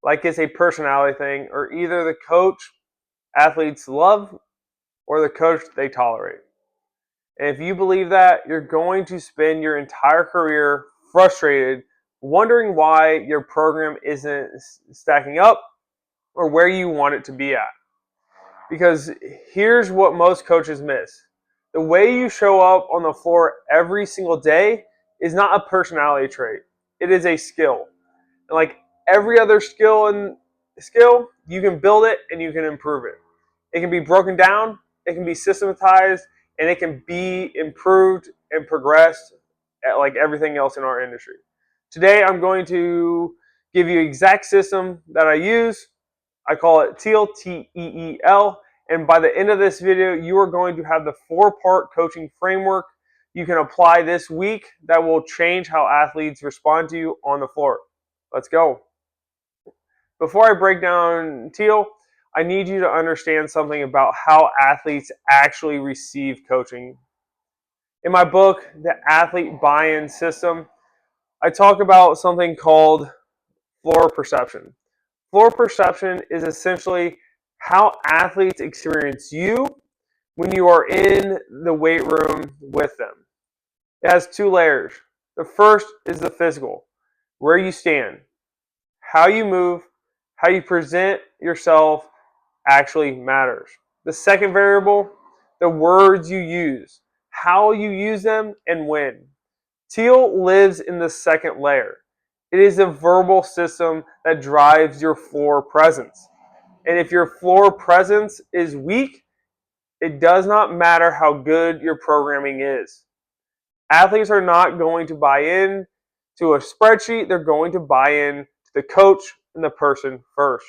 like it's a personality thing, or either the coach athletes love or the coach they tolerate. And if you believe that, you're going to spend your entire career frustrated, wondering why your program isn't stacking up or where you want it to be at. Because here's what most coaches miss: the way you show up on the floor every single day is not a personality trait, it is a skill. And like every other skill, you can build it and you can improve it. It can be broken down, it can be systematized, and it can be improved and progressed like everything else in our industry. Today, I'm going to give you an exact system that I use. I call it TEEL, TEEL. And by the end of this video, you are going to have the 4-part coaching framework you can apply this week that will change how athletes respond to you on the floor. Let's go. Before I break down TEEL, I need you to understand something about how athletes actually receive coaching. In my book, The Athlete Buy-In System, I talk about something called floor perception. Floor perception is essentially how athletes experience you when you are in the weight room with them. It has 2 layers. The first is the physical, where you stand, how you move, how you present yourself actually matters. The second variable, the words you use, how you use them, and when. TEEL lives in the second layer. It is a verbal system that drives your floor presence. And if your floor presence is weak, it does not matter how good your programming is. Athletes are not going to buy in to a spreadsheet, they're going to buy in to the coach and the person first.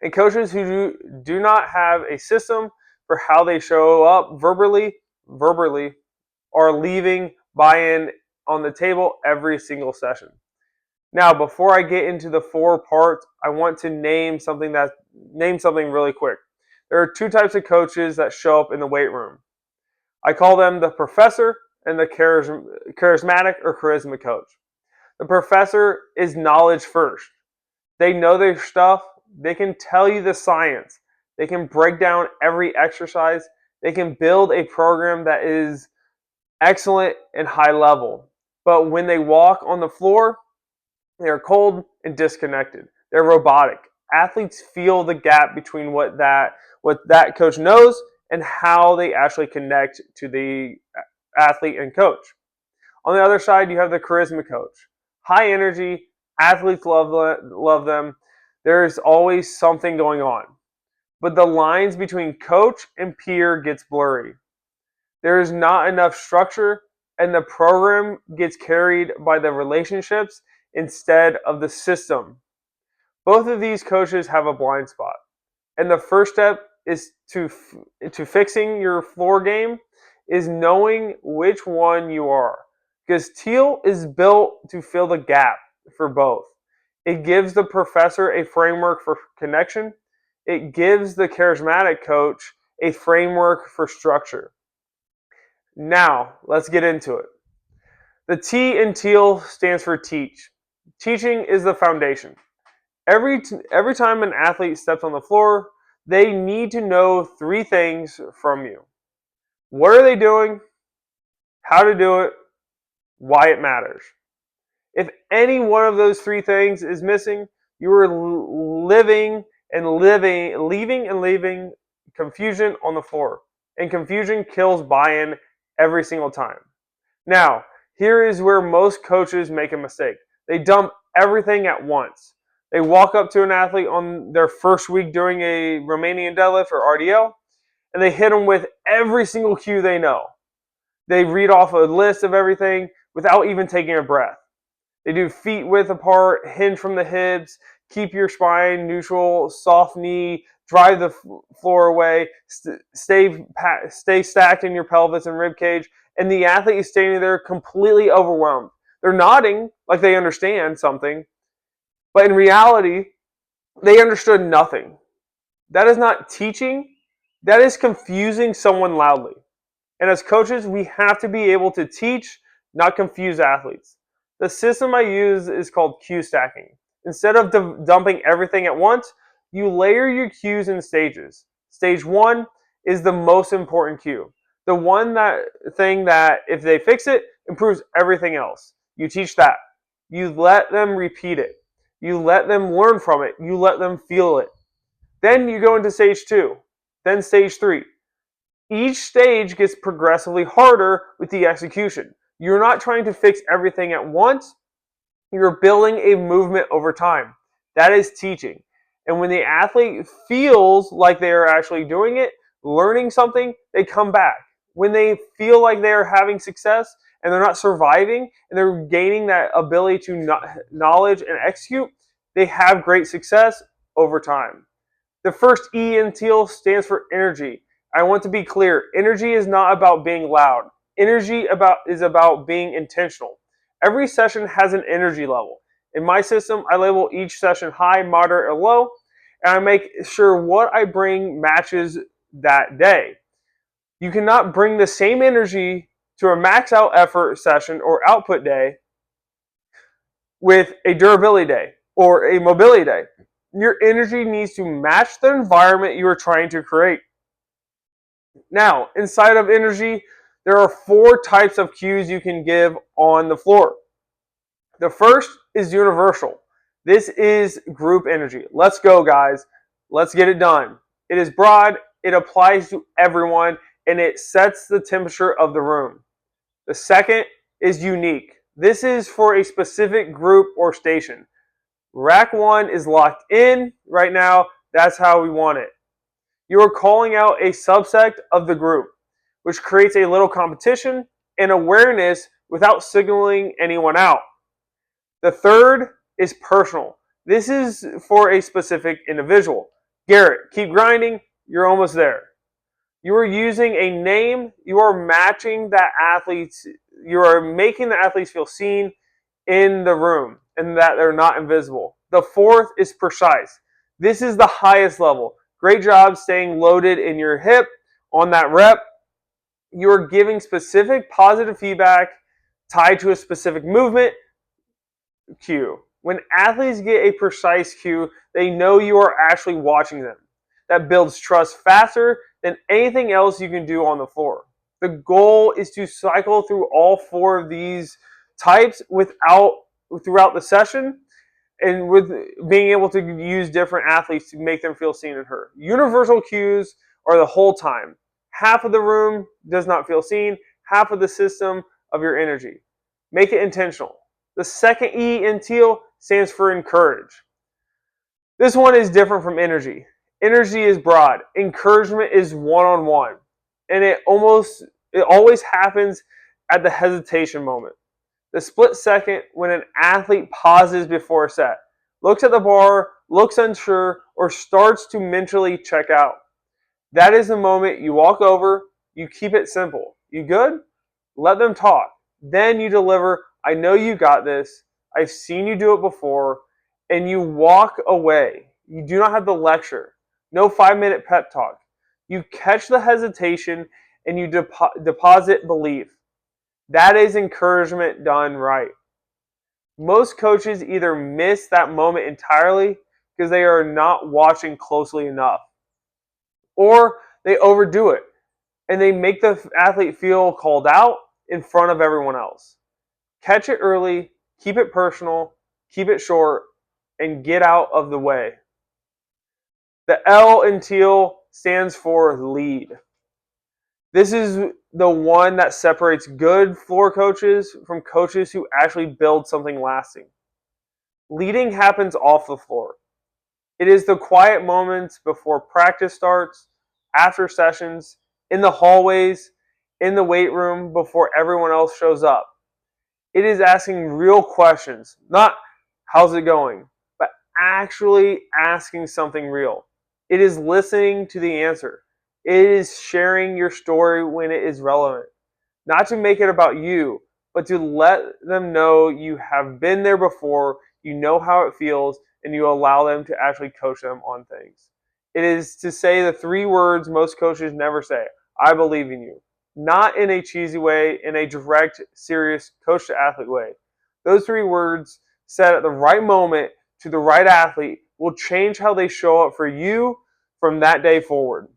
And coaches who do not have a system for how they show up verbally are leaving buy-in on the table every single session. Now, before I get into the 4 parts, I want to name something really quick. There are 2 types of coaches that show up in the weight room. I call them the professor and the charismatic or charisma coach. The professor is knowledge first. They know their stuff. They can tell you the science. They can break down every exercise. They can build a program that is excellent and high level. But when they walk on the floor, they're cold and disconnected. They're robotic. Athletes feel the gap between what that coach knows and how they actually connect to the athlete and coach. On the other side, you have the charisma coach. High energy, athletes love them. There's always something going on. But the lines between coach and peer gets blurry. There is not enough structure, and the program gets carried by the relationships instead of the system. Both of these coaches have a blind spot. And the first step is to fixing your floor game is knowing which one you are. Because TEEL is built to fill the gap for both. It gives the professor a framework for connection. It gives the charismatic coach a framework for structure. Now, let's get into it. The T in TEEL stands for teach. Teaching is the foundation. Every time an athlete steps on the floor, they need to know 3 things from you. What are they doing? How to do it? Why it matters. If any one of those 3 things is missing, you are leaving confusion on the floor. And confusion kills buy-in every single time. Now, here is where most coaches make a mistake. They dump everything at once. They walk up to an athlete on their first week doing a Romanian deadlift or RDL, and they hit them with every single cue they know. They read off a list of everything without even taking a breath. They do feet width apart, hinge from the hips, keep your spine neutral, soft knee, drive the floor away, stay stacked in your pelvis and rib cage, and the athlete is standing there completely overwhelmed. They're nodding like they understand something, but in reality, they understood nothing. That is not teaching. That is confusing someone loudly. And as coaches, we have to be able to teach, not confuse athletes. The system I use is called cue stacking. Instead of dumping everything at once, you layer your cues in stages. Stage 1 is the most important cue. The one thing that if they fix it, improves everything else. You teach that. You let them repeat it. You let them learn from it. You let them feel it. Then you go into stage 2. Then stage 3. Each stage gets progressively harder with the execution. You're not trying to fix everything at once. You're building a movement over time. That is teaching. And when the athlete feels like they are actually doing it, learning something, they come back. When they feel like they are having success and they're not surviving and they're gaining that ability to knowledge and execute, they have great success over time. The first E in TEEL stands for energy. I want to be clear. Energy is not about being loud. Energy is about being intentional. Every session has an energy level. In my system, I label each session high, moderate, or low, and I make sure what I bring matches that day. You cannot bring the same energy to a max out effort session or output day with a durability day or a mobility day. Your energy needs to match the environment you are trying to create. Now, inside of energy, there are 4 types of cues you can give on the floor. The first is universal. This is group energy. Let's go, guys. Let's get it done. It is broad, it applies to everyone, and it sets the temperature of the room. The second is unique. This is for a specific group or station. Rack 1 is locked in right now. That's how we want it. You are calling out a subsect of the group, which creates a little competition and awareness without signaling anyone out. The third is personal. This is for a specific individual. Garrett, keep grinding. You're almost there. You are using a name. You are matching that athletes. You are making the athletes feel seen in the room and that they're not invisible. The fourth is precise. This is the highest level. Great job staying loaded in your hip on that rep. You are giving specific positive feedback tied to a specific movement cue. When athletes get a precise cue, they know you are actually watching them. That builds trust faster than anything else you can do on the floor. The goal is to cycle through all 4 of these types throughout the session, and with being able to use different athletes to make them feel seen and heard. Universal cues are the whole time. Half of the room does not feel seen, half of the system of your energy. Make it intentional. The second E in TEEL stands for encourage. This one is different from energy. Energy is broad. Encouragement is one-on-one. And it always happens at the hesitation moment. The split second when an athlete pauses before a set, looks at the bar, looks unsure, or starts to mentally check out. That is the moment you walk over, you keep it simple. You good? Let them talk. Then you deliver, I know you got this, I've seen you do it before, and you walk away. You do not have to lecture. No 5-minute pep talk. You catch the hesitation and you deposit belief. That is encouragement done right. Most coaches either miss that moment entirely because they are not watching closely enough, or they overdo it and they make the athlete feel called out in front of everyone else. Catch it early, keep it personal, keep it short, and get out of the way. The L in TEEL stands for lead. This is the one that separates good floor coaches from coaches who actually build something lasting. Leading happens off the floor. It is the quiet moments before practice starts, after sessions, in the hallways, in the weight room before everyone else shows up. It is asking real questions, not how's it going, but actually asking something real. It is listening to the answer. It is sharing your story when it is relevant. Not to make it about you, but to let them know you have been there before, you know how it feels, and you allow them to actually coach them on things. It is to say the 3 words most coaches never say. I believe in you. Not in a cheesy way, in a direct, serious coach to athlete way. Those 3 words said at the right moment to the right athlete will change how they show up for you from that day forward.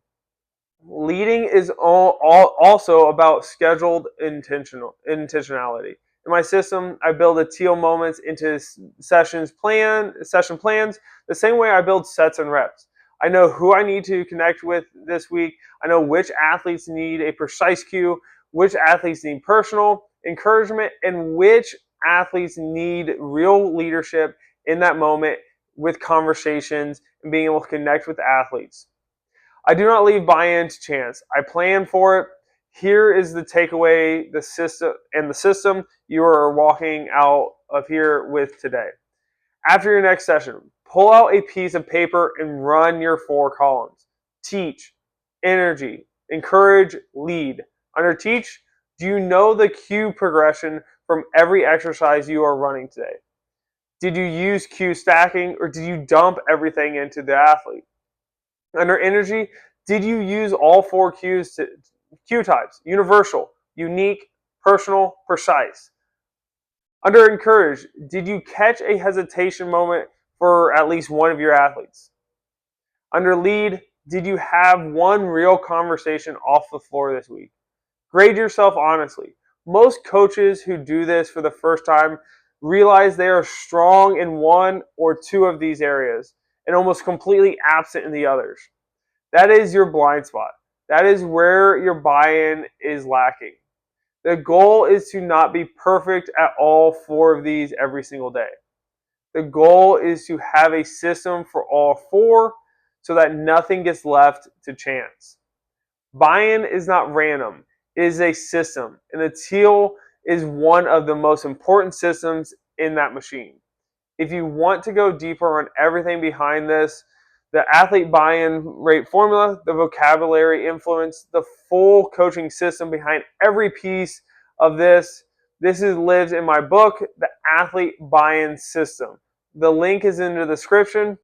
Leading is also about scheduled intentionality. In my system, I build a TEEL moments into session plans the same way I build sets and reps. I know who I need to connect with this week. I know which athletes need a precise cue, which athletes need personal encouragement, and which athletes need real leadership in that moment with conversations and being able to connect with athletes. I do not leave buy-in to chance. I plan for it. Here is the takeaway, the system you are walking out of here with today. After your next session, pull out a piece of paper and run your 4 columns. Teach, energy, encourage, lead. Under teach, do you know the cue progression from every exercise you are running today? Did you use cue stacking, or did you dump everything into the athlete? Under energy, did you use all 4 cue types? Universal, unique, personal, precise. Under encourage, did you catch a hesitation moment for at least one of your athletes? Under lead, did you have one real conversation off the floor this week? Grade yourself honestly. Most coaches who do this for the first time realize they are strong in one or two of these areas and almost completely absent in the others. That is your blind spot. That is where your buy-in is lacking. The goal is to not be perfect at all 4 of these every single day. The goal is to have a system for all 4 so that nothing gets left to chance. Buy-in is not random. It is a system, and the TEEL is one of the most important systems in that machine. If you want to go deeper on everything behind this, the athlete buy-in rate formula, the vocabulary influence, the full coaching system behind every piece of this lives in my book, The Athlete Buy-in System. The link is in the description.